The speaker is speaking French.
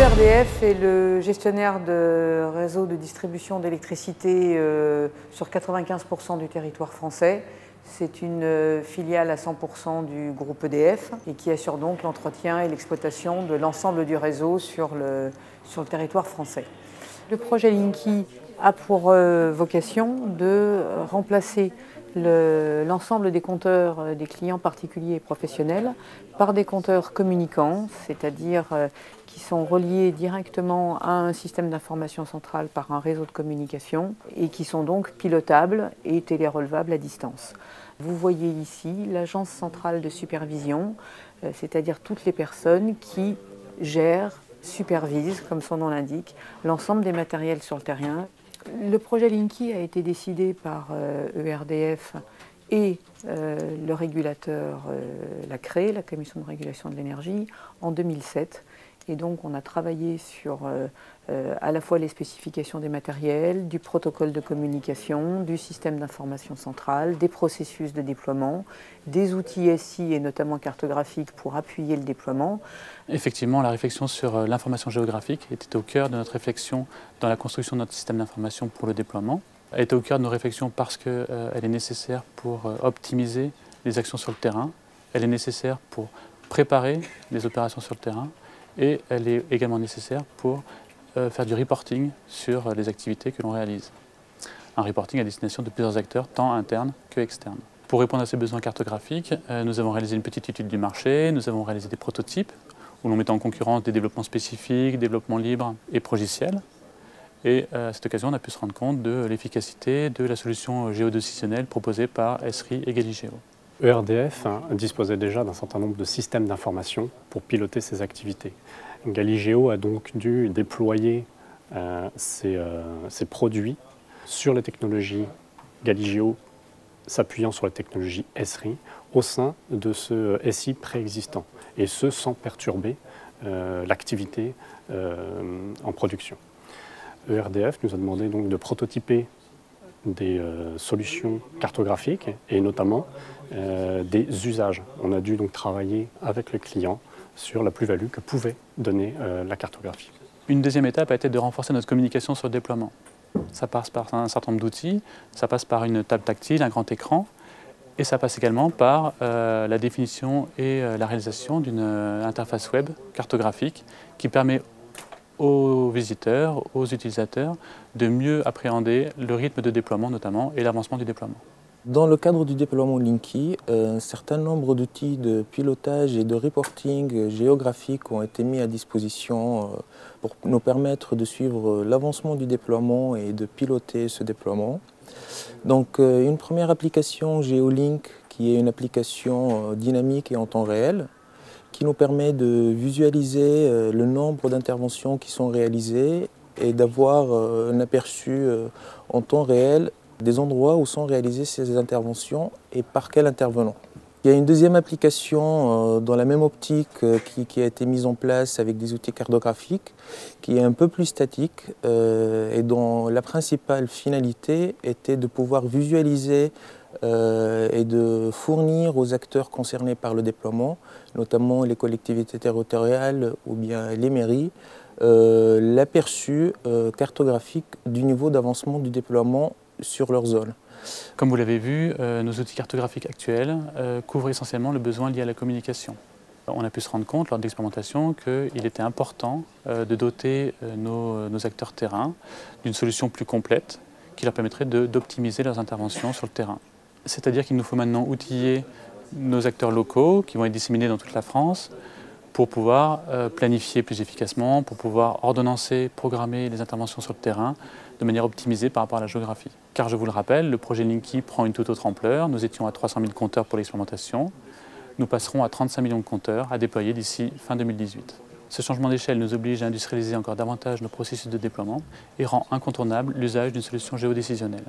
ERDF est le gestionnaire de réseau de distribution d'électricité sur 95% du territoire français. C'est une filiale à 100% du groupe EDF et qui assure donc l'entretien et l'exploitation de l'ensemble du réseau sur le territoire français. Le projet Linky a pour vocation de remplacer l'ensemble des compteurs des clients particuliers et professionnels par des compteurs communicants, c'est-à-dire qui sont reliés directement à un système d'information central par un réseau de communication et qui sont donc pilotables et télérelevables à distance. Vous voyez ici l'agence centrale de supervision, c'est-à-dire toutes les personnes qui gèrent, supervisent, comme son nom l'indique, l'ensemble des matériels sur le terrain. Le projet Linky a été décidé par ERDF et le régulateur l'a créé, la Commission de régulation de l'énergie, en 2007. Et donc on a travaillé sur à la fois les spécifications des matériels, du protocole de communication, du système d'information centrale, des processus de déploiement, des outils SI et notamment cartographiques pour appuyer le déploiement. Effectivement, la réflexion sur l'information géographique était au cœur de notre réflexion dans la construction de notre système d'information pour le déploiement. Elle était au cœur de nos réflexions parce qu'elle est nécessaire pour optimiser les actions sur le terrain, elle est nécessaire pour préparer les opérations sur le terrain, et elle est également nécessaire pour faire du reporting sur les activités que l'on réalise. Un reporting à destination de plusieurs acteurs, tant internes que externes. Pour répondre à ces besoins cartographiques, nous avons réalisé une petite étude du marché, nous avons réalisé des prototypes où l'on met en concurrence des développements spécifiques, développements libres et progiciels. Et à cette occasion, on a pu se rendre compte de l'efficacité de la solution géodécisionnelle proposée par Esri et Galigeo. ERDF disposait déjà d'un certain nombre de systèmes d'information pour piloter ses activités. Galigeo a donc dû déployer ses produits sur les technologies Galigeo, s'appuyant sur la technologie Esri, au sein de ce SI préexistant, et ce sans perturber l'activité en production. ERDF nous a demandé donc de prototyper des solutions cartographiques et notamment des usages. On a dû donc travailler avec le client sur la plus-value que pouvait donner la cartographie. Une deuxième étape a été de renforcer notre communication sur le déploiement. Ça passe par un certain nombre d'outils, ça passe par une table tactile, un grand écran, et ça passe également par la définition et la réalisation d'une interface web cartographique qui permet aux visiteurs, aux utilisateurs, de mieux appréhender le rythme de déploiement notamment et l'avancement du déploiement. Dans le cadre du déploiement Linky, un certain nombre d'outils de pilotage et de reporting géographique ont été mis à disposition pour nous permettre de suivre l'avancement du déploiement et de piloter ce déploiement. Donc une première application GeoLink qui est une application dynamique et en temps réel, qui nous permet de visualiser le nombre d'interventions qui sont réalisées et d'avoir un aperçu en temps réel des endroits où sont réalisées ces interventions et par quel intervenant. Il y a une deuxième application dans la même optique qui a été mise en place avec des outils cartographiques, qui est un peu plus statique et dont la principale finalité était de pouvoir visualiser et de fournir aux acteurs concernés par le déploiement, notamment les collectivités territoriales ou bien les mairies, l'aperçu cartographique du niveau d'avancement du déploiement sur leur zone. Comme vous l'avez vu, nos outils cartographiques actuels couvrent essentiellement le besoin lié à la communication. On a pu se rendre compte lors de l'expérimentation qu'il était important de doter nos acteurs terrain d'une solution plus complète qui leur permettrait d'optimiser leurs interventions sur le terrain. C'est-à-dire qu'il nous faut maintenant outiller nos acteurs locaux qui vont être disséminés dans toute la France pour pouvoir planifier plus efficacement, pour pouvoir ordonnancer, programmer les interventions sur le terrain de manière optimisée par rapport à la géographie. Car je vous le rappelle, le projet Linky prend une toute autre ampleur. Nous étions à 300 000 compteurs pour l'expérimentation. Nous passerons à 35 millions de compteurs à déployer d'ici fin 2018. Ce changement d'échelle nous oblige à industrialiser encore davantage nos processus de déploiement et rend incontournable l'usage d'une solution géodécisionnelle.